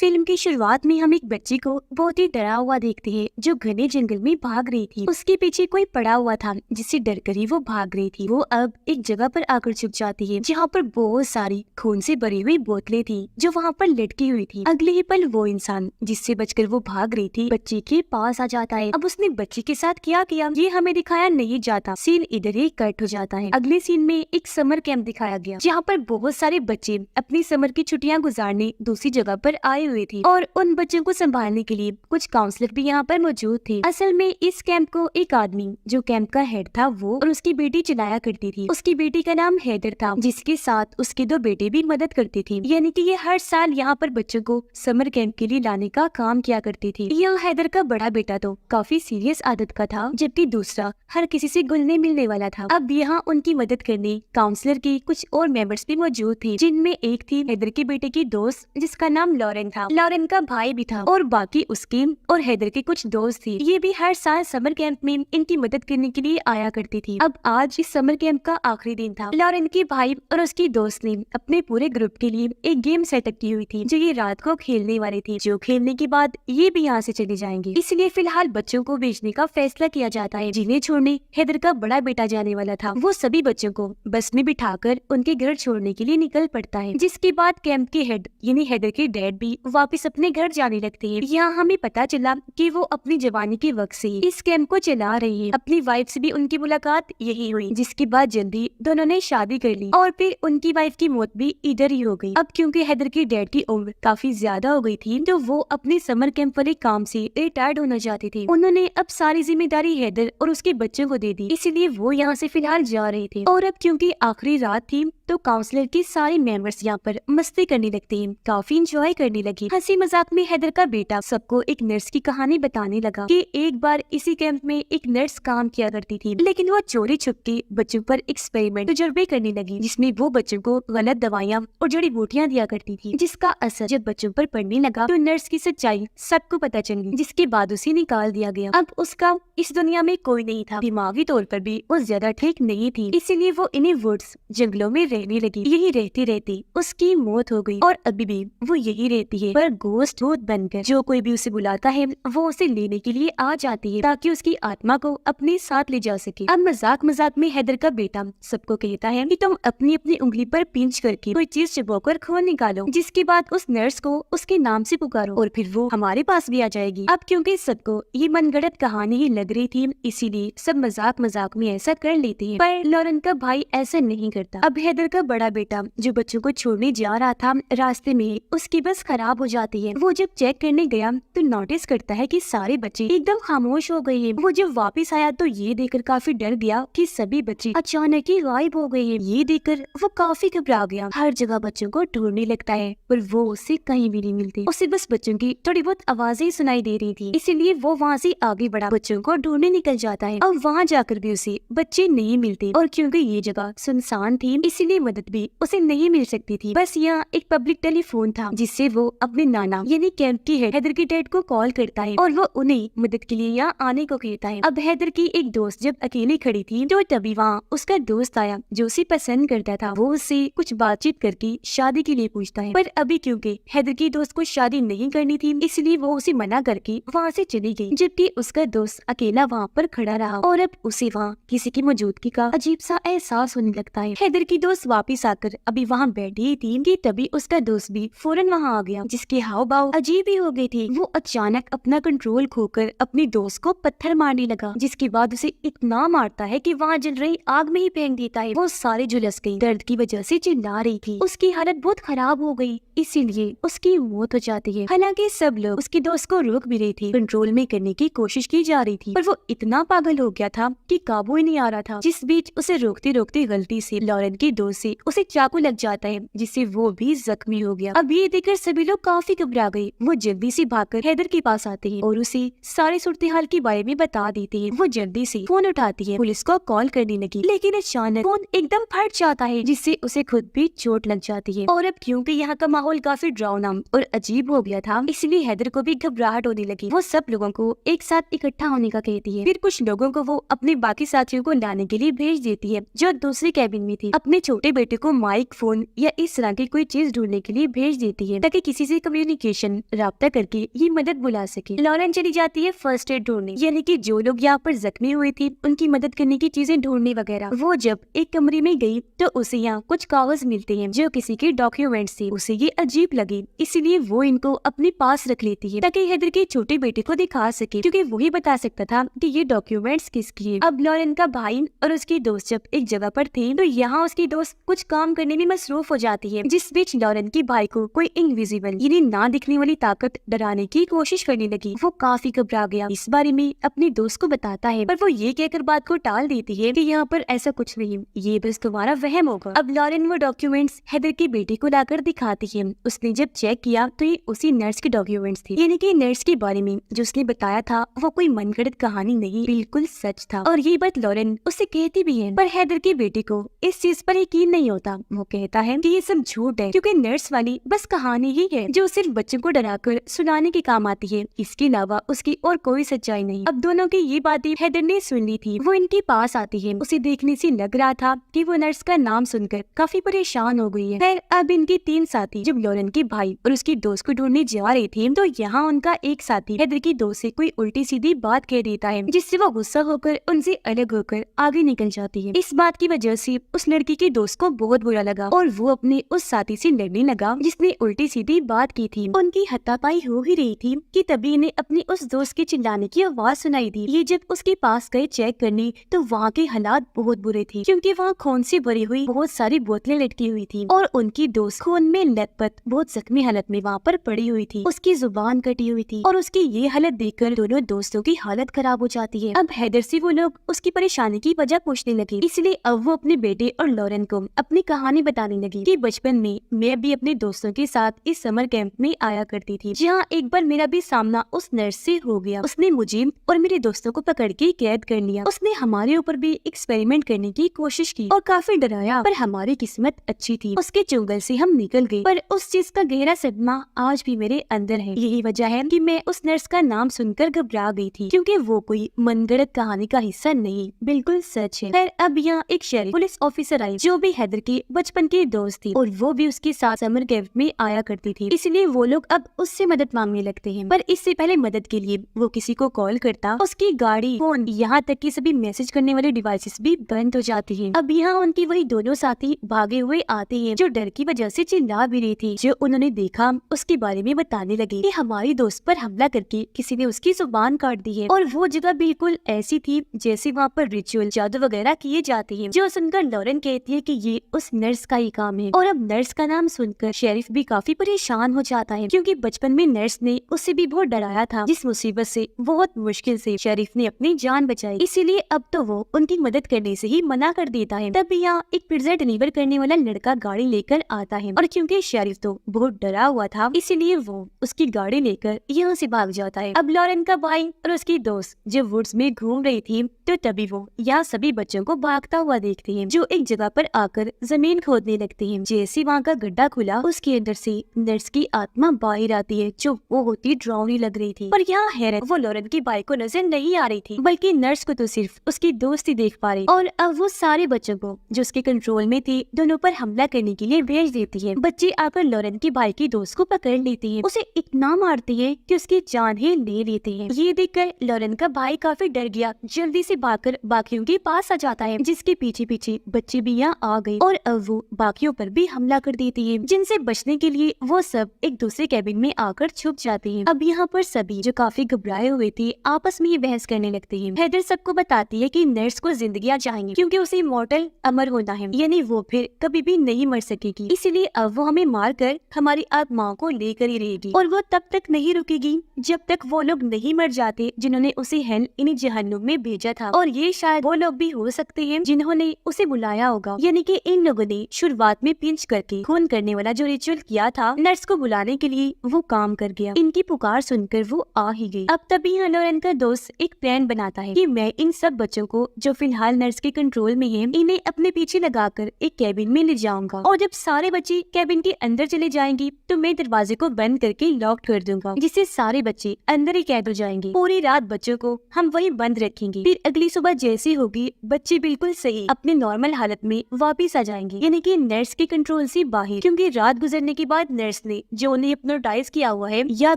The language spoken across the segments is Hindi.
फिल्म की शुरुआत में हम एक बच्ची को बहुत ही डरा हुआ देखते हैं जो घने जंगल में भाग रही थी। उसके पीछे कोई पड़ा हुआ था जिससे डरकर ही वो भाग रही थी। वो अब एक जगह पर आकर छुप जाती है जहाँ पर बहुत सारी खून से भरी हुई बोतलें थी जो वहाँ पर लटकी हुई थी। अगले ही पल वो इंसान जिससे बचकर वो भाग रही थी बच्ची के पास आ जाता है। अब उसने बच्ची के साथ क्या किया ये हमें दिखाया नहीं जाता। सीन इधर ही कट हो जाता है। अगले सीन में एक समर कैंप दिखाया गया जहाँ पर बहुत सारे बच्चे अपनी समर की छुट्टियां गुजारने दूसरी जगह पर आए हुए थे और उन बच्चों को संभालने के लिए कुछ काउंसलर भी यहाँ पर मौजूद थे। असल में इस कैंप को एक आदमी जो कैंप का हेड था वो और उसकी बेटी चलाया करती थी। उसकी बेटी का नाम हैदर था जिसके साथ उसके दो बेटे भी मदद करते थे। यानी कि ये हर साल यहाँ पर बच्चों को समर कैंप के लिए लाने का काम किया करती थी। यह हैदर का बड़ा बेटा तो काफी सीरियस आदत का था जबकि दूसरा हर किसी से घुलने मिलने वाला था। अब यहाँ उनकी मदद करने काउंसलर के कुछ और मेंबर्स भी मौजूद थे जिनमें एक थी हैदर के बेटे की दोस्त जिसका नाम लॉरेन था। लॉरेन का भाई भी था और बाकी उसके और हैदर के कुछ दोस्त थे। ये भी हर साल समर कैंप में इनकी मदद करने के लिए आया करती थी। अब आज इस समर कैंप का आखिरी दिन था। लॉरेन के भाई और उसकी दोस्त ने अपने पूरे ग्रुप के लिए एक गेम सेटअप की हुई थी जो ये रात को खेलने वाले थे, जो खेलने के बाद ये भी यहाँ से चले जाएंगे। इसलिए फिलहाल बच्चों को भेजने का फैसला किया जाता है। जिन्हें छोड़ने हैदर का बड़ा बेटा जाने वाला था वो सभी बच्चों को बस में बिठाकर उनके घर छोड़ने के लिए निकल पड़ता है। जिसके बाद कैंप के हेड यानी हैदर के डैड भी वापस अपने घर जाने लगते हैं। यहाँ हमें पता चला कि वो अपनी जवानी के वक्त से इस कैंप को चला रही है। अपनी वाइफ से भी उनकी मुलाकात यही हुई जिसके बाद जल्दी दोनों ने शादी कर ली और फिर उनकी वाइफ की मौत भी इधर ही हो गई। अब क्योंकि हैदर के डैड की उम्र काफी ज्यादा हो गई थी तो वो अपने समर कैंप वाले काम से रिटायर्ड होना चाहते थे। उन्होंने अब सारी जिम्मेदारी हैदर और उसके बच्चों को दे दी, इसलिए वो यहाँ से फिलहाल जा रहे थे। और अब क्योंकि आखिरी रात थी तो काउंसलर के सारे मेंबर्स यहाँ पर मस्ती करने लगते हैं, काफी इंजॉय करने लगे। हंसी मजाक में हैदर का बेटा सबको एक नर्स की कहानी बताने लगा कि एक बार इसी कैंप में एक नर्स काम किया करती थी, लेकिन वो चोरी छुप के बच्चों पर एक्सपेरिमेंट तजुर्बे करने लगी जिसमें वो बच्चों को गलत दवाइयाँ और जड़ी बूटियाँ दिया करती थी, जिसका असर जब बच्चों पर पड़ने लगा तो नर्स की सच्चाई सबको पता चली, जिसके बाद उसे निकाल दिया गया। अब उसका इस दुनिया में कोई नहीं था, दिमागी तौर पर भी वो ज्यादा ठीक नहीं थी, इसीलिए वो इन्हीं वुड्स जंगलों में रहने लगी। यही रहते रहते उसकी मौत हो गई और अभी भी वो यही रहती है पर गोस्ट भूत बनकर। जो कोई भी उसे बुलाता है वो उसे लेने के लिए आ जाती है ताकि उसकी आत्मा को अपने साथ ले जा सके। अब मजाक मजाक में हैदर का बेटा सबको कहता है कि तुम अपनी अपनी उंगली पर पिंच करके कोई चीज चुबाकर खून निकालो, जिसके बाद उस नर्स को उसके नाम से पुकारो और फिर वो हमारे पास भी आ जाएगी। अब क्योंकि सबको ये मनगढ़ंत कहानी ही लग रही थी इसीलिए सब मजाक मजाक में ऐसा कर लेते हैं, पर लॉरेन का भाई ऐसा नहीं करता। अब हैदर का बड़ा बेटा जो बच्चों को छोड़ने जा रहा था रास्ते में उसकी बस खराब हो जाती है। वो जब चेक करने गया तो नोटिस करता है कि सारे बच्चे एकदम खामोश हो गए हैं। वो जब वापस आया तो ये देखकर काफी डर गया कि सभी बच्चे अचानक ही गायब हो गए हैं। ये देखकर वो काफी घबरा गया, हर जगह बच्चों को ढूंढने लगता है पर वो उसे कहीं भी नहीं मिलते। उसे बस बच्चों की थोड़ी बहुत आवाजें सुनाई दे रही थी, इसीलिए वो वहाँ से आगे बढ़ा बच्चों को ढूंढने निकल जाता है। अब वहाँ जाकर भी उसे बच्चे नहीं मिलते और क्योंकि ये जगह सुनसान थी इसीलिए मदद भी उसे नहीं मिल सकती थी। बस यहाँ एक पब्लिक टेलीफोन था जिससे वो अपने नाना यानी कैंप की हेड हैदर के डैड को कॉल करता है और वो उन्हें मदद के लिए यहाँ आने को कहता है। अब हैदर की एक दोस्त जब अकेली खड़ी थी तो तभी वहाँ उसका दोस्त आया जो उसे पसंद करता था। वो उससे कुछ बातचीत करके शादी के लिए पूछता है, पर अभी क्योंकि हैदर की दोस्त को शादी नहीं करनी थी इसलिए वो उसे मना करके वहाँ से चली गई, जबकि उसका दोस्त अकेला वहाँ पर खड़ा रहा और अब उसे वहाँ किसी की मौजूदगी का अजीब सा एहसास होने लगता है। हैदर की दोस्त वापिस आकर अभी वहाँ बैठी थी कि तभी उसका दोस्त भी फौरन वहाँ आ गया, जिसके हाव भाव अजीब ही हो गए थे। वो अचानक अपना कंट्रोल खोकर अपनी दोस्त को पत्थर मारने लगा, जिसके बाद उसे इतना मारता है कि वहाँ जल रही आग में ही फेंक देता है। वो सारी झुलस गई, दर्द की वजह से चिल्ला रही थी। उसकी हालत बहुत खराब हो गई इसीलिए उसकी मौत हो जाती है। हालांकि सब लोग उसके दोस्त को रोक भी रहे थे, कंट्रोल में करने की कोशिश की जा रही थी, पर वो इतना पागल हो गया था कि काबू ही नहीं आ रहा था। जिस बीच उसे रोकते रोकते गलती से लॉरेन की दोस्त से उसे चाकू लग जाता है जिससे वो भी जख्मी हो गया। अब ये देखकर सभी लोग काफी घबरा गए। वो जल्दी से भागकर हैदर के पास आते हैं और उसे सारे सूरत हाल के बारे में बता देते हैं। वो जल्दी से फोन उठाती है, पुलिस को कॉल करने लगी, लेकिन अचानक फोन एकदम फट जाता है जिससे उसे खुद भी चोट लग जाती है। और अब क्योंकि यहाँ का माहौल काफी डरावना और अजीब हो गया था इसलिए हैदर को भी घबराहट होने लगी। वो सब लोगों को एक साथ इकट्ठा होने का कहती है। फिर कुछ लोगों को वो अपने बाकी साथियों को लाने के लिए भेज देती है जो दूसरे कैबिन में थी। अपने छोटे छोटे बेटे को माइक, फोन या इस तरह की कोई चीज ढूंढने के लिए भेज देती है ताकि किसी से कम्युनिकेशन राब्ता करके ये मदद बुला सके। लॉरेन चली जाती है फर्स्ट एड ढूंढने, यानी कि जो लोग यहाँ पर जख्मी हुए थे उनकी मदद करने की चीजें ढूंढने वगैरह। वो जब एक कमरे में गई तो उसे यहाँ कुछ कागज मिलते हैं जो किसी के डॉक्यूमेंट्स थे। उसे ये अजीब लगे, इसीलिए वो इनको अपने पास रख लेती है ताकि हैदर के छोटे बेटे को दिखा सके, क्योंकि वही बता सकता था कि ये डॉक्यूमेंट्स किसकी है। अब लॉरेन का भाई और उसकी दोस्त जब एक जगह पर थे तो यहाँ उसकी दोस्त कुछ काम करने में मसरूफ हो जाती है, जिस बीच लॉरेन के भाई को कोई इनविजिबल यानी ना दिखने वाली ताकत डराने की कोशिश करने लगी। वो काफी घबरा गया, इस बारे में अपनी दोस्त को बताता है, पर वो ये कहकर बात को टाल देती है कि यहाँ पर ऐसा कुछ नहीं, ये बस तुम्हारा वहम होगा। अब लॉरेन वो डॉक्यूमेंट्स हैदर के बेटे को लाकर दिखाती है। उसने जब चेक किया तो ये उसी नर्स के डॉक्यूमेंट्स थे, यानी कि नर्स के बारे में जो उसने बताया था वो कोई मनगढ़ंत कहानी नहीं, बिल्कुल सच था। और ये बात लॉरेन उससे कहती भी है, पर हैदर के बेटे को इस चीज पर यकीन नहीं होता। वो कहता है कि ये सब झूठ है, क्योंकि नर्स वाली बस कहानी ही है जो सिर्फ बच्चों को डराकर सुनाने के काम आती है, इसके अलावा उसकी और कोई सच्चाई नहीं। अब दोनों की ये बातें हैदर ने सुन ली थी। वो इनके पास आती है, उसे देखने से लग रहा था कि वो नर्स का नाम सुनकर काफी परेशान हो गई है। फिर अब इनके 3 साथी जब लॉरेन के भाई और उसकी दोस्त को ढूंढने जा रहे थे तो यहाँ उनका एक साथी हैदर की दोस्त से कोई उल्टी सीधी बात कह देता है, जिससे वो गुस्सा होकर उनसे अलग होकर आगे निकल जाती है। इस बात की वजह से उस लड़की की दोस्त को बहुत बुरा लगा और वो अपने उस साथी से लड़ने लगा जिसने उल्टी सीधी बात की थी। उनकी हाथापाई हो ही रही थी कि तभी इन्हें अपनी उस दोस्त के चिल्लाने की आवाज सुनाई दी। ये जब उसके पास गए चेक करने तो वहाँ के हालात बहुत बुरे थे, क्योंकि वहाँ खून से भरी हुई बहुत सारी बोतलें लटकी हुई थी और उनकी दोस्त खून में लथपथ बहुत जख्मी हालत में वहाँ पर पड़ी हुई थी। उसकी जुबान कटी हुई थी और उसकी ये हालत देखकर दोनों दोस्तों की हालत खराब हो जाती है। अब हैदर से वो लोग उसकी परेशानी की वजह पूछने लगे, इसलिए अब वो अपने बेटे और लॉरेन को अपनी कहानी बताने लगी कि बचपन में मैं भी अपने दोस्तों के साथ इस समर कैंप में आया करती थी, जहाँ एक बार मेरा भी सामना उस नर्स से हो गया। उसने मुझे और मेरे दोस्तों को पकड़ के कैद कर लिया। उसने हमारे ऊपर भी एक्सपेरिमेंट करने की कोशिश की और काफी डराया, पर हमारी किस्मत अच्छी थी, उसके चुंगल से हम निकल गए। पर उस चीज का गहरा सदमा आज भी मेरे अंदर है। यही वजह है कि मैं उस नर्स का नाम सुनकर घबरा गई थी, क्योंकि वो कोई मनगढ़ंत कहानी का हिस्सा नहीं, बिल्कुल सच है। फिर अब यहाँ एक शेरिफ पुलिस ऑफिसर आई जो भी हैदर के बचपन की दोस्त थी और वो भी उसके साथ समर कैंप में आया करती थी, इसलिए वो लोग अब उससे मदद मांगने लगते हैं। पर इससे पहले मदद के लिए वो किसी को कॉल करता, उसकी गाड़ी, फोन, यहाँ तक कि सभी मैसेज करने वाले डिवाइसेस भी बंद हो जाती है। अब यहाँ उनकी वही दोनों साथी भागे हुए आते हैं जो डर की वजह से चिल्ला भी रही थी। जो उन्होंने देखा उसके बारे में बताने लगे कि हमारी दोस्त पर हमला करके किसी ने उसकी जुबान काट दी है और वो जगह बिल्कुल ऐसी थी जैसे वहाँ पर रिचुअल, जादू वगैरह किए जाते हैं। जो सुनकर लॉरेन कहती है कि ये उस नर्स का ही काम है। और अब नर्स का नाम सुनकर शेरिफ भी काफी परेशान हो जाता है, क्योंकि बचपन में नर्स ने उसे भी बहुत डराया था, जिस मुसीबत से बहुत मुश्किल से शेरिफ ने अपनी जान बचाई। इसीलिए अब तो वो उनकी मदद करने से ही मना कर देता है। तब यहाँ एक पिज्जा डिलीवर करने वाला लड़का गाड़ी लेकर आता है और क्योंकि शेरिफ तो बहुत डरा हुआ था, इसीलिए वो उसकी गाड़ी लेकर यहाँ से भाग जाता है। अब लॉरेन का भाई और उसकी दोस्त जब वुड्स में घूम रही थी तो तभी वो यहाँ सभी बच्चों को भागता हुआ देखती है, जो एक जगह पर आकर जमीन खोदने लगते हैं। जैसे वहाँ का गड्ढा खुला, उसके अंदर से नर्स की आत्मा बाहर आती है जो वो होती डरावनी लग रही थी। पर यहाँ हैरत, वो लॉरेन की भाई को नजर नहीं आ रही थी, बल्कि नर्स को तो सिर्फ उसकी दोस्त ही देख पा रही। और अब वो सारे बच्चों को जो उसके कंट्रोल में थे दोनों पर हमला करने के लिए भेज देती है। बच्चे आकर लॉरेन के भाई की दोस्त को पकड़ लेते हैं, उसे इतना मारती है कि उसकी जान ही ले लेते हैं। ये देखकर लॉरेन का भाई काफी डर गया, जल्दी से भागकर बाकियों के पास आ जाता है, जिसके पीछे पीछे बच्चे भी यहाँ आ गए और अब वो बाकियों पर भी हमला कर देती है, जिनसे बचने के लिए वो सब एक दूसरे कैबिन में आकर छुप जाते हैं। अब यहाँ पर सभी जो काफी घबराए हुए थे आपस में ये बहस करने लगते हैं। हैदर सबको बताती है कि नर्स को जिंदगियाँ चाहिए, क्योंकि उसे इमॉर्टल अमर होना है, यानी वो फिर कभी भी नहीं मर सकेगी। इसीलिए अब वो हमें मार कर हमारी आत्माओं को लेकर ही रहेगी और वो तब तक नहीं रुकेगी जब तक वो लोग नहीं मर जाते जिन्होंने उसे हेल इन्हीं जहन्नुम में भेजा था। और ये शायद वो लोग भी हो सकते हैं जिन्होंने उसे बुलाया होगा, यानी कि इन लोगों ने शुरुआत में पिंच करके खून करने वाला जो रिचुअल किया था, नर्स को बुलाने के लिए वो काम कर गया। इनकी पुकार सुनकर वो आ ही गई। अब तभी लॉरेन का दोस्त एक प्लान बनाता है कि मैं इन सब बच्चों को जो फिलहाल नर्स के कंट्रोल में है, इन्हें अपने पीछे लगाकर एक कैबिन में ले जाऊंगा और जब सारे बच्चे कैबिन के अंदर चले जाएंगे तो मैं दरवाजे को बंद करके लॉक कर दूंगा, जिससे सारे बच्चे अंदर ही कैद हो जाएंगे। पूरी रात बच्चों को हम वहीं बंद रखेंगे, फिर अगली सुबह जैसी होगी बच्चे बिल्कुल सही अपने नॉर्मल हालत में वापिस आ जाएंगे, यानी कि नर्स के कंट्रोल से बाहर, क्योंकि रात गुजरने के बाद नर्स ने जो उन्हें हिप्नोटाइज किया हुआ है या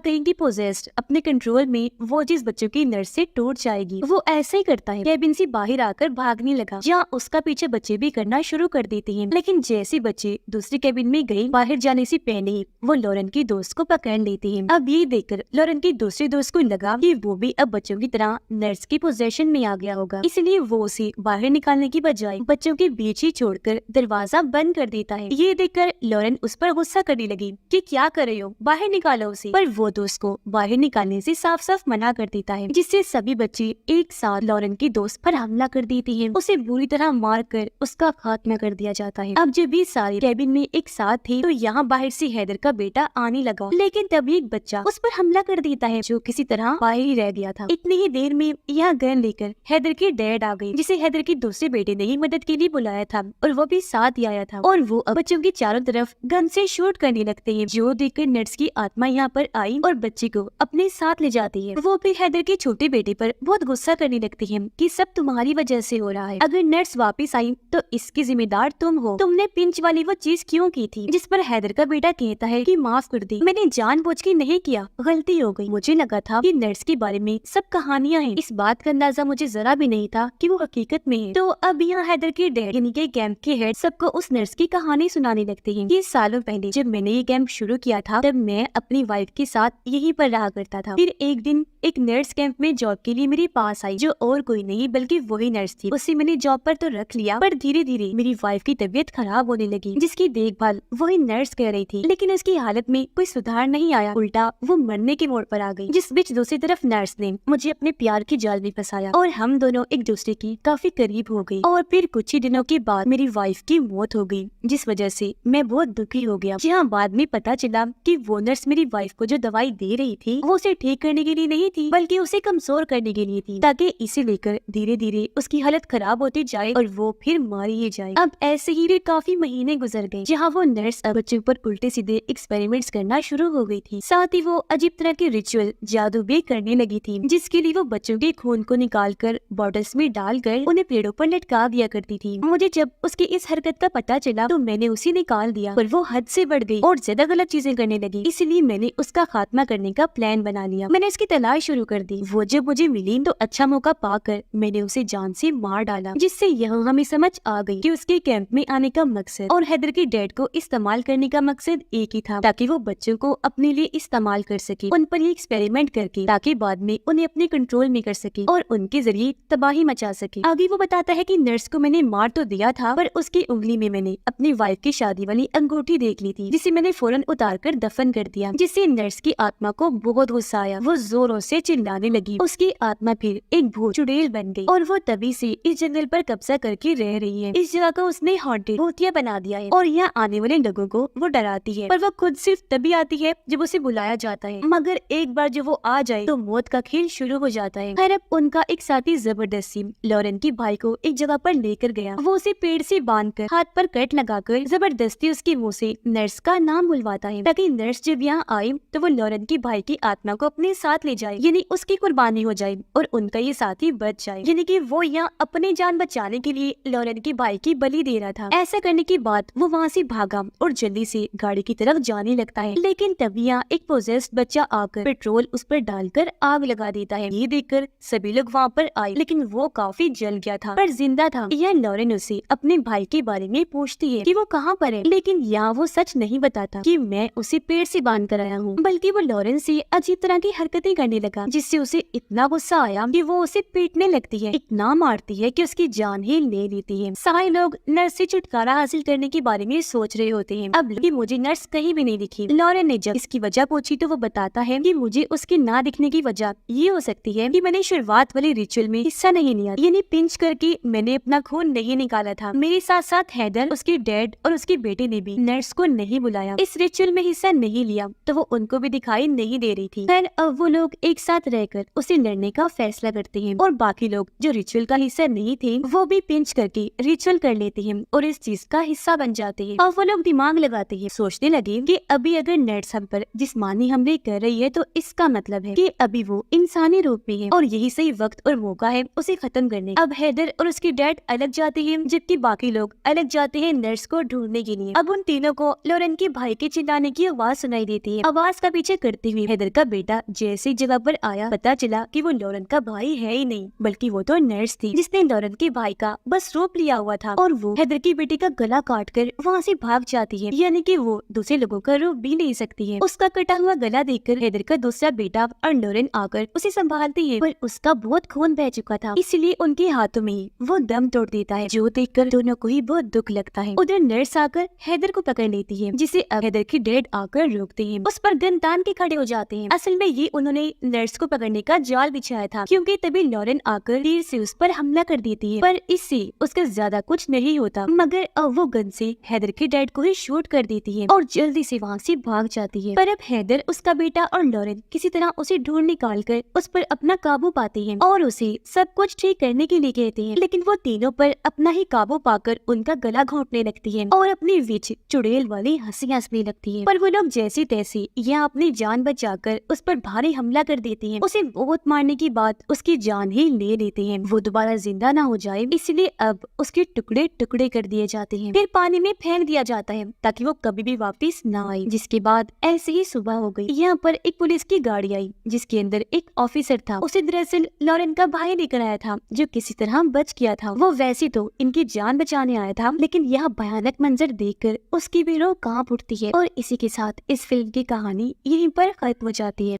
कहेंगे पोजेस्ड अपने कंट्रोल में, वो चीज बच्चों की नर्स से टूट जाएगी। वो ऐसा ही करता है, कैबिन से बाहर आकर भागने लगा, जहाँ उसका पीछे बच्चे भी करना शुरू कर देते हैं। लेकिन जैसे बच्चे दूसरी कैबिन में गए, बाहर जाने से पहले ही वो लॉरेन की दोस्त को पकड़ लेते हैं। अब ये देखकर लॉरेन की दूसरी दोस्त को लगा कि वो भी अब बच्चों की तरह नर्स की पोजेशन में आ गया होगा, इसलिए वो उसे बाहर निकालने की बजाय बच्चों के बीच ही छोड़कर दरवाजा बंद कर देता है। ये देखकर लॉरेन उस पर गुस्सा करने लगी कि क्या कर रहे हो, बाहर निकालो उसे। पर वो दोस्त को बाहर निकालने से साफ साफ मना कर देता है, जिससे सभी बच्चे एक साथ लॉरेन की दोस्त पर हमला कर देते हैं। उसे बुरी तरह मार कर उसका खात्मा कर दिया जाता है। अब जब भी सारे कैबिन में एक साथ थे, तो यहाँ बाहर से हैदर का बेटा आने लगा, लेकिन तभी एक बच्चा उस पर हमला कर देता है, जो किसी तरह बाहर ही रह गया था। इतनी ही देर में यहाँ गन लेकर हैदर के डैड आ गए, जिसे हैदर के दूसरे बेटे ने ही मदद के लिए बुलाया था, और वो भी साथ ही आया था। और वो अब बच्चों की चारों तरफ गन से शूट करने लगते हैं, जो देखकर नर्स की आत्मा यहाँ पर आई और बच्चे को अपने साथ ले जाती है। वो फिर हैदर के छोटे बेटे पर बहुत गुस्सा करने लगती है कि सब तुम्हारी वजह से हो रहा है, अगर नर्स वापस आई तो इसकी जिम्मेदार तुम हो, तुमने पिंच वाली वो चीज क्यों की थी। जिस पर हैदर का बेटा कहता है कि माफ कर दी, मैंने जानबूझ के नहीं किया, गलती हो गई, मुझे लगा था कि नर्स के बारे में सब कहानियां हैं, इस बात का अंदाजा मुझे जरा भी नहीं था कि वो हकीकत में है। तो अब यहाँ हैदर के डैड यानी के कैंप के हेड सबको उस नर्स की कहानी सुनाने लगते हैं कि सालों पहले जब मैंने ये कैंप शुरू किया था, तब मैं अपनी वाइफ के साथ यहीं पर रहा करता था। फिर एक दिन एक नर्स कैंप में जॉब के लिए मेरे पास आई, जो और कोई नहीं बल्कि वही नर्स थी। उसे मैंने जॉब पर तो रख लिया, पर धीरे धीरे मेरी वाइफ की तबीयत खराब होने लगी, जिसकी देखभाल वही नर्स कर रही थी। लेकिन उसकी हालत में कोई सुधार नहीं आया, उल्टा वो मरने के मोड़ पर आ गई। जिस बीच दूसरी तरफ नर्स ने मुझे अपने प्यार की जाल में फंसाया और हम दोनों एक दूसरे की काफी करीब हो गए। और फिर कुछ ही दिनों के बाद मेरी वाइफ की मौत हो गई, जिस वजह से मैं बहुत दुखी हो गया। जहाँ बाद में पता चला कि वो नर्स मेरी वाइफ को जो दवाई दे रही थी, वो उसे ठीक करने के लिए नहीं थी, बल्कि उसे कमजोर करने के लिए थी, ताकि इसे लेकर धीरे धीरे उसकी हालत खराब होती जाए और वो फिर मारी ही जाए। अब ऐसे ही भी काफी महीने गुजर गए, जहाँ वो नर्स अब बच्चों पर उल्टे सीधे एक्सपेरिमेंट्स करना शुरू हो गई थी। साथ ही वो अजीब तरह के रिचुअल जादू भी करने लगी थी, जिसके लिए वो बच्चों के खून को निकालकर बॉटल्स में डालकर उन्हें पेड़ों पर लटका दिया करती थी। मुझे जब उसकी इस हरकत का पता चला तो मैंने उसे निकाल दिया, पर वो हद से बढ़ गई और ज्यादा गलत चीजें करने लगी, इसलिए मैंने उसका खात्मा करने का प्लान बना लिया। मैंने उसकी तलाश शुरू कर दी। वो जब मुझे मिली तो अच्छा मौका पाकर मैंने उसे जान से मार डाला, जिससे यहाँ हमें समझ आ गई कि उसके कैंप में आने का मकसद और हैदर के डैड को इस्तेमाल करने का मकसद एक ही था, ताकि वो बच्चों को अपने लिए इस्तेमाल कर सके, उन पर ये एक्सपेरिमेंट करके, ताकि बाद में उन्हें अपने कंट्रोल में कर सके और उनके जरिए तबाही मचा सके। आगे वो बताता है कि नर्स को मैंने मार तो दिया था, पर उसकी उंगली में मैंने अपनी वाइफ की शादी वाली अंगूठी देख ली थी, जिसे मैंने फौरन उतार कर दफन कर दिया, जिससे नर्स की आत्मा को बहुत गुस्सा आया। वो जोरों से चिल्लाने लगी। उसकी आत्मा फिर एक भूत चुड़ैल बन गई और वो तभी से इस जंगल पर कब्जा करके रह रही है। इस जगह को उसने हॉन्टेड भूतिया बना दिया है और यहाँ आने वाले लोगों को वो डराती है, पर वो खुद सिर्फ तभी आती है जब उसे बुलाया जाता है। मगर एक बार जब वो आ जाए तो मौत का खेल शुरू हो जाता है। खैर, अब उनका एक साथी जबरदस्ती लॉरेन की भाई को एक जगह पर लेकर गया। वो उसे पेड़ से बांधकर हाथ पर कट लगाकर जबरदस्ती उसके मुंह से नर्स का नाम बुलवाता है, ताकि नर्स जब यहाँ आए तो वो लॉरेन की भाई की आत्मा को अपने साथ ले जाए, यानी उसकी कुर्बानी हो जाए और उनका ये साथी बच जाए, यानी कि वो यहाँ अपनी जान बचाने के लिए लॉरेन के भाई की बलि दे रहा था। ऐसा करने के बाद वो वहाँ से भागा और जल्दी से गाड़ी की तरफ जाने लगता है। लेकिन तभी यहाँ एक पोजेस्ड बच्चा आकर पेट्रोल उस पर डालकर आग लगा देता है। ये देखकर सभी लोग वहाँ पर आए, लेकिन वो काफी जल गया था पर जिंदा था। यह लॉरेन उसे अपने भाई के बारे में पूछती है कि वो कहाँ पर है, लेकिन यहाँ वो सच नहीं बताता कि मैं उसे पेड़ से बांध कर आया हूँ, बल्कि वो लॉरेन से अजीब तरह की हरकतें करने लगा, जिससे उसे इतना गुस्सा आया कि वो उसे पीटने लगती है, इतना मारती है कि उसकी जान ही ले लेती है। सारे लोग नर्स से छुटकारा हासिल करने के बारे में सोच रहे होते हैं। अब कि मुझे नर्स कहीं भी नहीं दिखी। लॉरेन ने जब इसकी वजह पूछी तो वो बताता है कि मुझे उसके ना दिखने की वजह ये हो सकती है कि मैंने शुरुआत वाले रिचुअल में हिस्सा नहीं लिया, यानी पिंच करके मैंने अपना खून नहीं निकाला था। मेरे साथ साथ हैदर, उसके डैड और उसके बेटे ने भी नर्स को नहीं बुलाया, इस रिचुअल में हिस्सा नहीं लिया, तो वो उनको भी दिखाई नहीं दे रही थी। खैर, अब वो लोग एक साथ रहकर उसे लड़ने का फैसला करते हैं और बाकी लोग जो रिचुअल का हिस्सा नहीं थे वो भी पिंच करके रिचुअल कर लेते हैं और इस चीज का हिस्सा बन जाते हैं। अब वो लोग दिमाग लगाते हैं, सोचने लगे कि अभी अगर नर्स हम पर जिस्मानी हमले कर रही है तो इसका मतलब है कि अभी वो इंसानी रूप में है और यही सही वक्त और मौका है उसे खत्म करने। अब हैदर और उसके डैड अलग जाते हैं, जबकि बाकी बाकी लोग अलग जाते हैं नर्स को ढूंढने के लिए। अब उन तीनों को लॉरेन के भाई के चिल्लाने की आवाज सुनाई देती है। आवाज का पीछे करते हुए हैदर का बेटा जैसे ही जगह पर आया, पता चला कि वो लॉरेन का भाई है ही नहीं, बल्कि वो तो नर्स थी जिसने लॉरेन के भाई का बस रोप लिया हुआ था और वो हैदर की बेटी का गला काट कर वहाँ से भाग जाती है। यानी कि वो दूसरे लोगों का रूप भी नहीं सकती है। उसका कटा हुआ गला देखकर हैदर का दूसरा बेटा और लॉरेन आकर उसे संभालती है, पर उसका बहुत खून बह चुका था, इसलिए उनके हाथों में ही वो दम तोड़ देता है, जो देखकर दोनों को ही बहुत दुख लगता है। उधर नर्स आकर हैदर को पकड़ लेती है, जिसे अब हैदर की डैड आकर रोकते हैं, उस पर गन तान के खड़े हो जाते हैं। असल में ये उन्होंने नर्स को पकड़ने का जाल बिछाया था, क्योंकि तभी लॉरेन आकर तीर से उस पर हमला कर देती है, पर इससे उसका ज्यादा कुछ नहीं होता, मगर अब वो गन से हैदर के डैड को ही शूट कर देती है और जल्दी से वहाँ से भाग जाती है। पर अब हैदर, उसका बेटा और लॉरेन किसी तरह उसे ढूंढ निकाल कर उस पर अपना काबू पाते हैं और उसे सब कुछ ठीक करने के लिए कहते हैं, लेकिन वो तीनों पर अपना ही काबू पाकर उनका गला घोंटने लगती है और अपनी विच चुड़ैल वाली हंसी हंसने लगती है। पर वो लोग जैसे तैसे यहाँ अपनी जान बचाकर उस पर भारी हमला कर देते हैं। उसे बहुत मारने के बाद उसकी जान ही ले लेते हैं, वो दोबारा जिंदा ना हो जाए, इसलिए अब उसके टुकड़े टुकड़े कर दिए जाते हैं, फिर पानी में फेंक दिया जाता है ताकि वो कभी भी वापस ना आए। जिसके बाद ऐसे ही सुबह हो गई। यहाँ पर एक पुलिस की गाड़ी आई जिसके अंदर एक ऑफिसर था। उसे दरअसल लॉरेन का भाई लेकर आया था जो किसी तरह बच गया था। वो वैसे तो इनकी जान बचाने आया था, लेकिन यह भयानक मंजर देखकर उसकी भी रूह कांप उठती है। और इसी के साथ इस फिल्म की कहानी यहीं पर खत्म हो जाती है।